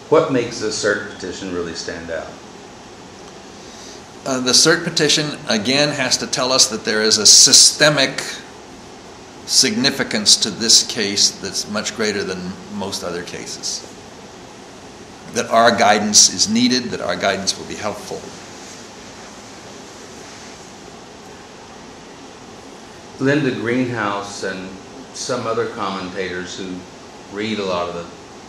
What makes a cert petition really stand out? The cert petition, again, has to tell us that there is a systemic significance to this case that's much greater than most other cases. That our guidance is needed, that our guidance will be helpful. Linda Greenhouse and some other commentators who read a lot of the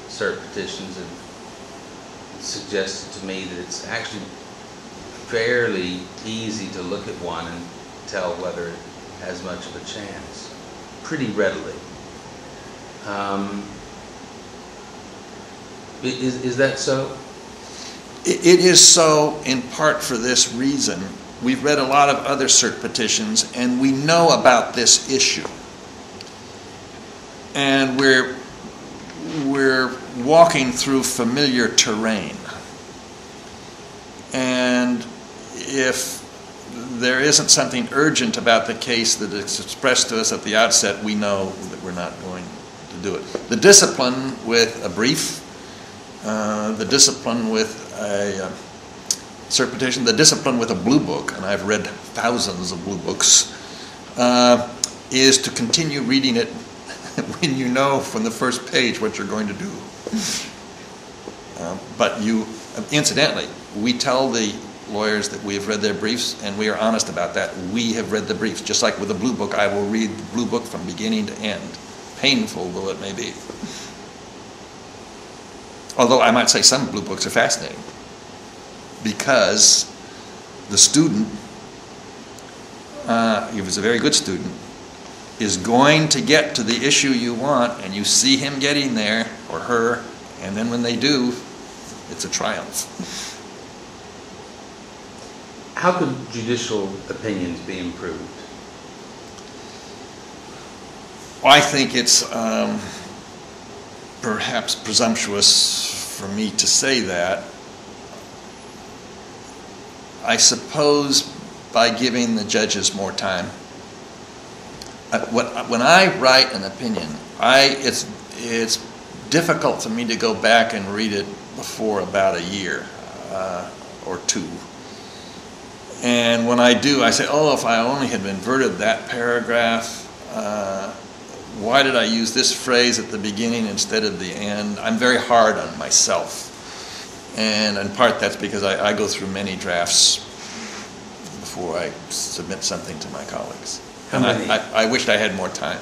cert petitions have suggested to me that it's actually fairly easy to look at one and tell whether it has much of a chance, pretty readily. Is that so? It is so in part for this reason. We've read a lot of other cert petitions and we know about this issue. And we're walking through familiar terrain. And if there isn't something urgent about the case that is expressed to us at the outset, we know that we're not going to do it. The discipline with a brief, the discipline with a cert petition, the discipline with a blue book, and I've read thousands of blue books, is to continue reading it when you know from the first page what you're going to do. But incidentally, we tell the lawyers that we have read their briefs, and we are honest about that. We have read the briefs. Just like with a blue book, I will read the blue book from beginning to end, painful though it may be. Although I might say some blue books are fascinating, because the student, if it's a very good student, is going to get to the issue you want, and you see him getting there, or her, and then when they do, it's a triumph. How could judicial opinions be improved? I think it's perhaps presumptuous for me to say that. I suppose by giving the judges more time. When I write an opinion, it's difficult for me to go back and read it before about a year or two. And when I do, I say, oh, if I only had inverted that paragraph, why did I use this phrase at the beginning instead of the end? I'm very hard on myself. And in part that's because I go through many drafts before I submit something to my colleagues. And I wished I had more time.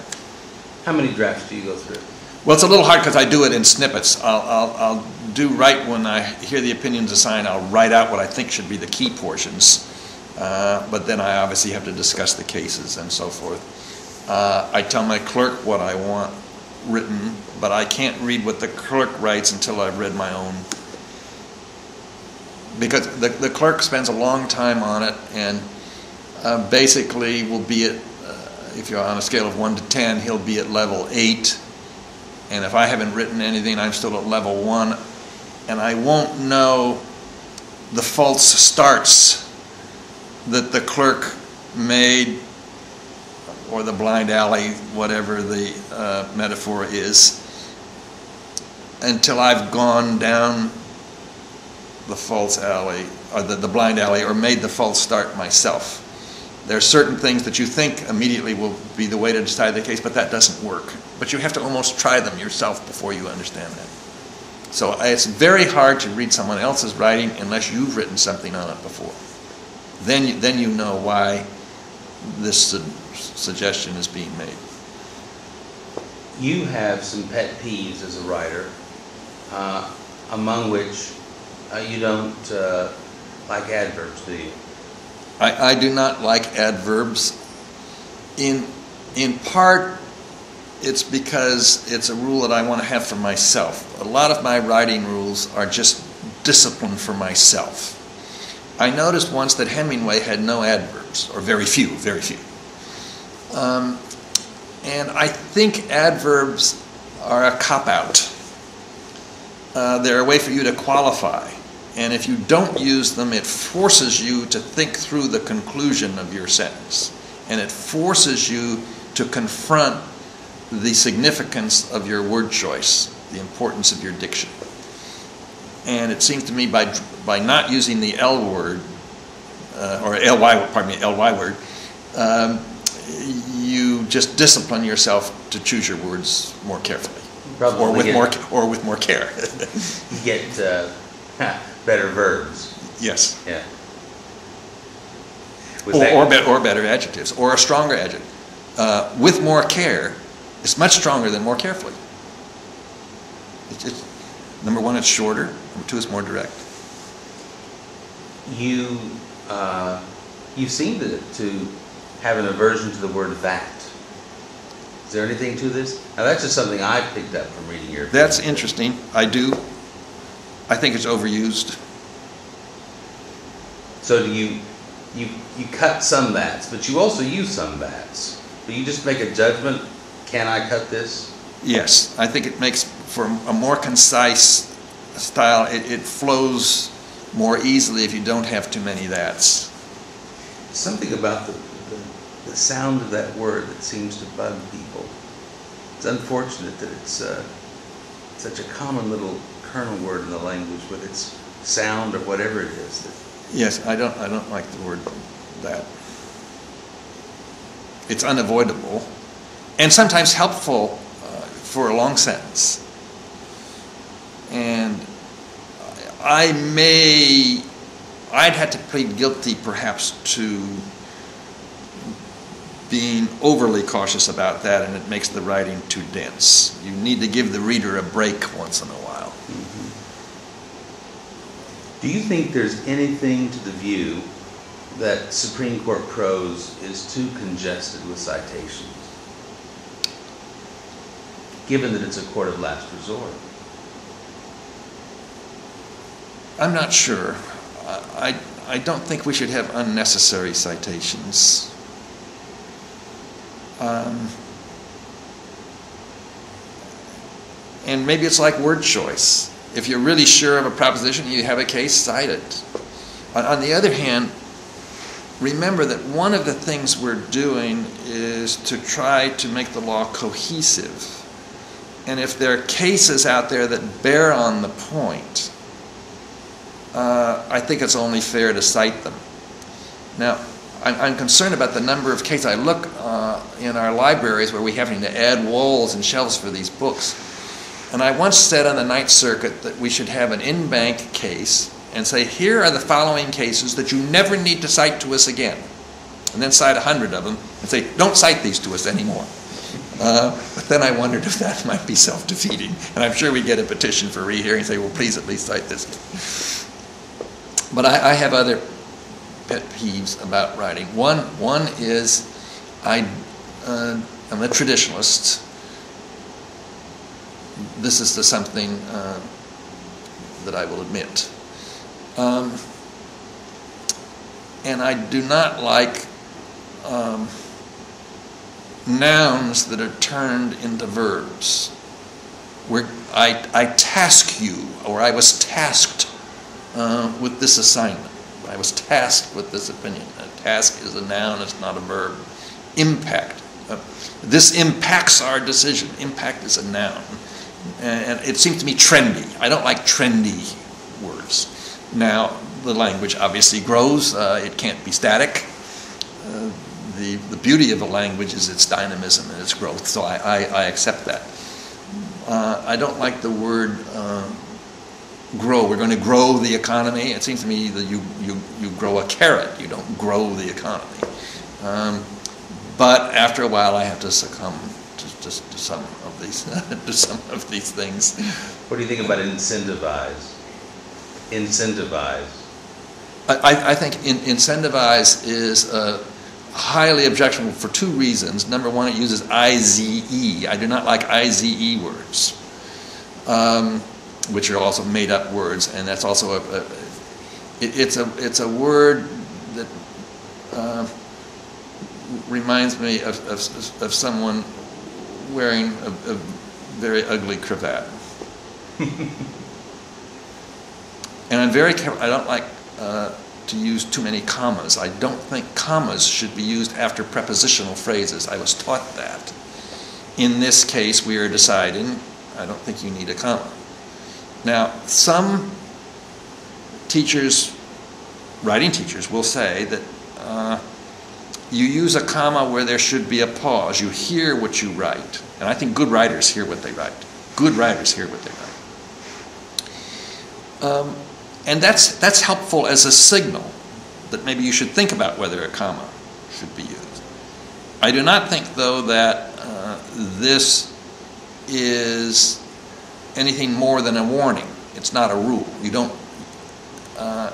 How many drafts do you go through? Well, it's a little hard because I do it in snippets. I'll do right when I hear the opinions assigned, I'll write out what I think should be the key portions. But then I obviously have to discuss the cases and so forth. I tell my clerk what I want written, but I can't read what the clerk writes until I've read my own. Because the clerk spends a long time on it and basically will be at, if you're on a scale of 1 to 10, he'll be at level 8. And if I haven't written anything, I'm still at level 1. And I won't know the false starts that the clerk made, or the blind alley, whatever the metaphor is, until I've gone down the false alley, or the blind alley, or made the false start myself. There are certain things that you think immediately will be the way to decide the case, but that doesn't work. But you have to almost try them yourself before you understand that. So it's very hard to read someone else's writing unless you've written something on it before. Then you know why this suggestion is being made. You have some pet peeves as a writer, among which you don't like adverbs, do you? I do not like adverbs. In part, it's because it's a rule that I want to have for myself. A lot of my writing rules are just discipline for myself. I noticed once that Hemingway had no adverbs, or very few. And I think adverbs are a cop-out. They're a way for you to qualify. And if you don't use them, it forces you to think through the conclusion of your sentence. And it forces you to confront the significance of your word choice, the importance of your diction. And it seems to me by not using the L word, or ly, pardon me, ly word, you just discipline yourself to choose your words more carefully, or with more care. You get better verbs. Yes. Yeah. Or better adjectives, or a stronger adjective. With more care is much stronger than more carefully. Number one, it's shorter. Number two, it's more direct. You seem to have an aversion to the word that. Is there anything to this? Now that's just something I picked up from reading your. That's interesting. I do. I think it's overused. So do you cut some that's, but you also use some that's. Do you just make a judgment? Can I cut this? Yes, I think it makes for a more concise style. It flows more easily if you don't have too many that's. Something about the sound of that word that seems to bug people. It's unfortunate that it's such a common little kernel word in the language with its sound or whatever it is. Yes, I don't like the word that. It's unavoidable and sometimes helpful for a long sentence. And I'd have to plead guilty perhaps to being overly cautious about that, and it makes the writing too dense. You need to give the reader a break once in a while. Mm-hmm. Do you think there's anything to the view that Supreme Court prose is too congested with citations, given that it's a court of last resort? I'm not sure. I don't think we should have unnecessary citations. And maybe it's like word choice. If you're really sure of a proposition, you have a case, cite it. On the other hand, remember that one of the things we're doing is to try to make the law cohesive. And if there are cases out there that bear on the point, I think it's only fair to cite them. Now, I'm concerned about the number of cases. I look in our libraries where we're having to add walls and shelves for these books. And I once said on the Ninth Circuit that we should have an in-bank case and say, here are the following cases that you never need to cite to us again. And then cite 100 of them and say, don't cite these to us anymore. But then I wondered if that might be self-defeating. And I'm sure we get a petition for rehearing and say, well, please at least cite this. But I have other pet peeves about writing. One is I'm a traditionalist. This is something that I will admit. And I do not like nouns that are turned into verbs. Where I task you, or I was tasked with this assignment. I was tasked with this opinion. A task is a noun, it's not a verb. Impact. This impacts our decision. Impact is a noun. And it seems to me trendy. I don't like trendy words. Now, the language obviously grows. It can't be static. The beauty of a language is its dynamism and its growth, so I accept that. I don't like the word grow. We're going to grow the economy. It seems to me that you grow a carrot. You don't grow the economy. But after a while, I have to succumb to some of these to some of these things. What do you think about incentivize? Incentivize. I think incentivize is highly objectionable for two reasons. Number one, it uses IZE. I do not like IZE words, which are also made-up words, and that's also it's a word that reminds me of someone wearing a very ugly cravat. And I'm very careful. I don't like to use too many commas. I don't think commas should be used after prepositional phrases. I was taught that. In this case, we are deciding, I don't think you need a comma. Now, some writing teachers will say that you use a comma where there should be a pause. You hear what you write. And I think good writers hear what they write. Good writers hear what they write. And that's helpful as a signal that maybe you should think about whether a comma should be used. I do not think, though, that this is anything more than a warning. It's not a rule. You don't.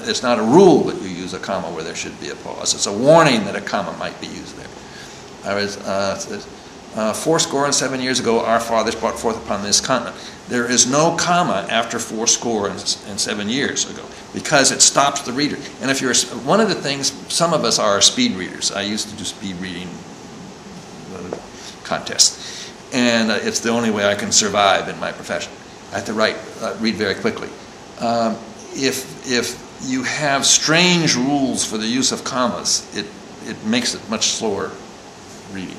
It's not a rule that you use a comma where there should be a pause. It's a warning that a comma might be used there. I was fourscore and 7 years ago, our fathers brought forth upon this continent. There is no comma after 80 and 7 years ago because it stops the reader. And if you're one of the things, some of us are speed readers. I used to do speed reading contests, and it's the only way I can survive in my profession. I have to read very quickly. If you have strange rules for the use of commas, it makes it much slower reading.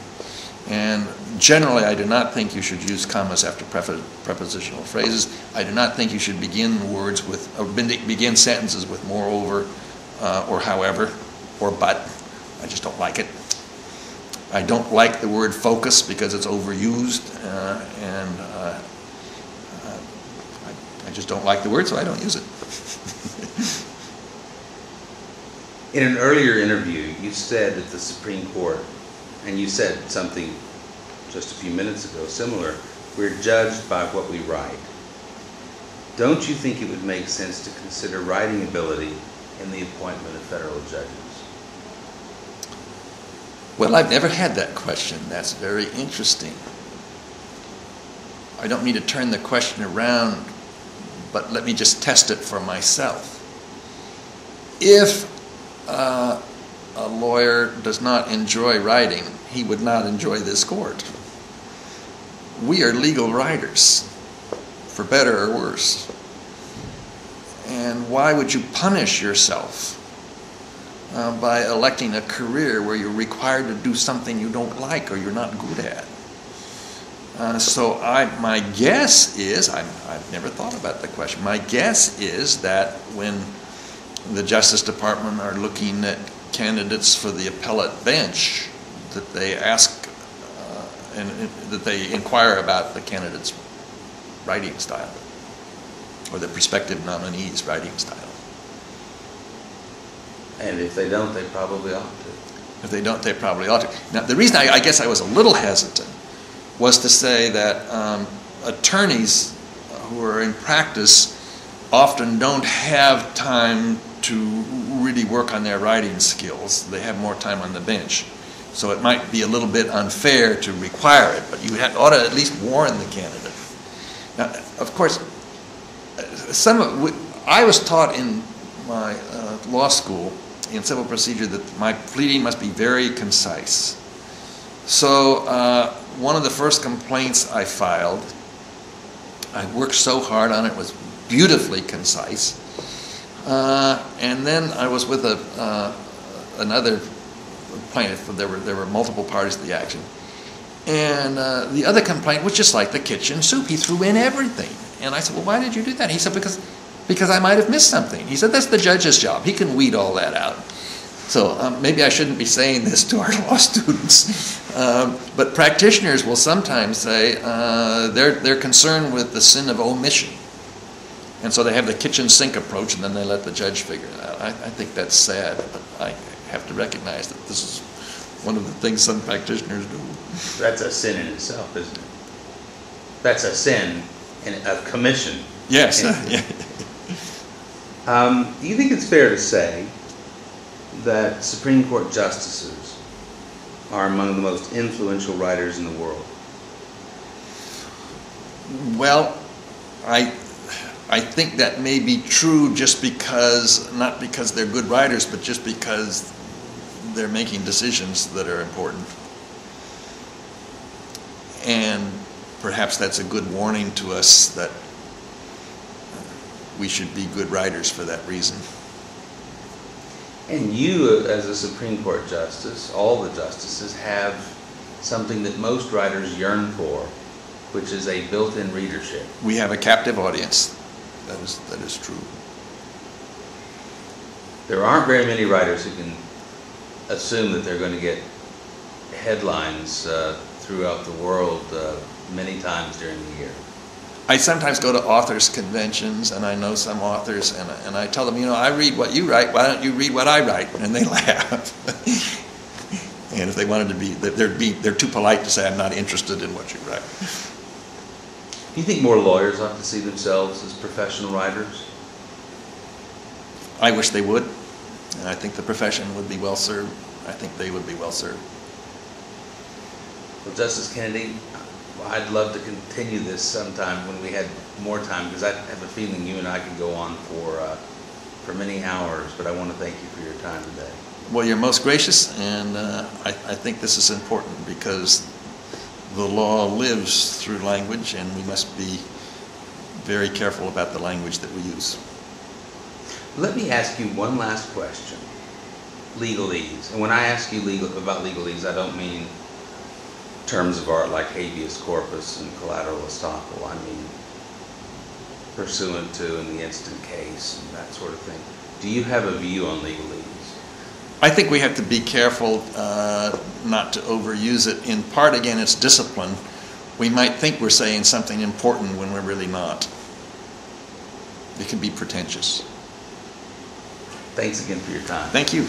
And generally, I do not think you should use commas after prepositional phrases. I do not think you should begin words with, or begin sentences with moreover, or however, or but. I just don't like it. I don't like the word focus because it's overused, and I just don't like the word, so I don't use it. In an earlier interview, you said that the Supreme Court, and you said something just a few minutes ago similar, we're judged by what we write. Don't you think it would make sense to consider writing ability in the appointment of federal judges? Well, I've never had that question. That's very interesting. I don't mean to turn the question around, but let me just test it for myself. If a lawyer does not enjoy writing, he would not enjoy this court. We are legal writers, for better or worse. And why would you punish yourself by electing a career where you're required to do something you don't like or you're not good at? So my guess is, I've never thought about the question, my guess is that when the Justice Department are looking at candidates for the appellate bench, that they ask and that they inquire about the candidate's writing style, or the prospective nominee's writing style. And if they don't, they probably ought to. If they don't, they probably ought to. Now, the reason I guess I was a little hesitant was to say that attorneys who are in practice often don't have time to really work on their writing skills. They have more time on the bench. So it might be a little bit unfair to require it, but you ought to at least warn the candidate. Now, of course, I was taught in my law school in civil procedure that my pleading must be very concise. So one of the first complaints I filed, I worked so hard on it, was beautifully concise. And then I was with another plaintiff. There were multiple parties to the action. And the other complaint was just like the kitchen soup. He threw in everything. And I said, well, why did you do that? He said, because I might have missed something. He said, that's the judge's job. He can weed all that out. So maybe I shouldn't be saying this to our law students. But practitioners will sometimes say they're concerned with the sin of omission. And so they have the kitchen sink approach, and then they let the judge figure it out. I think that's sad, but I have to recognize that this is one of the things some practitioners do. That's a sin in itself, isn't it? That's a sin of commission. Yes. Do you think it's fair to say that Supreme Court justices are among the most influential writers in the world? Well, I think that may be true just because, not because they're good writers, but just because they're making decisions that are important. And perhaps that's a good warning to us that we should be good writers for that reason. And you, as a Supreme Court justice, all the justices, have something that most writers yearn for, which is a built-in readership. We have a captive audience. That is true. there aren't very many writers who can assume that they're going to get headlines throughout the world many times during the year. I sometimes go to authors' conventions, and I know some authors, and I tell them, you know, I read what you write, why don't you read what I write? And they laugh. And if they wanted to they're too polite to say, I'm not interested in what you write. Do you think more lawyers ought to see themselves as professional writers? I wish they would, and I think the profession would be well served. I think they would be well served. Well, Justice Kennedy, I'd love to continue this sometime when we had more time, because I have a feeling you and I could go on for many hours, but I want to thank you for your time today. Well, you're most gracious, and I think this is important because the law lives through language, and we must be very careful about the language that we use. Let me ask you one last question. Legalese. And when I ask you about legalese, I don't mean terms of art like habeas corpus and collateral estoppel. I mean pursuant to in the instant case and that sort of thing. Do you have a view on legalese? I think we have to be careful not to overuse it. In part, again, it's discipline. We might think we're saying something important when we're really not. It can be pretentious. Thanks again for your time. Thank you.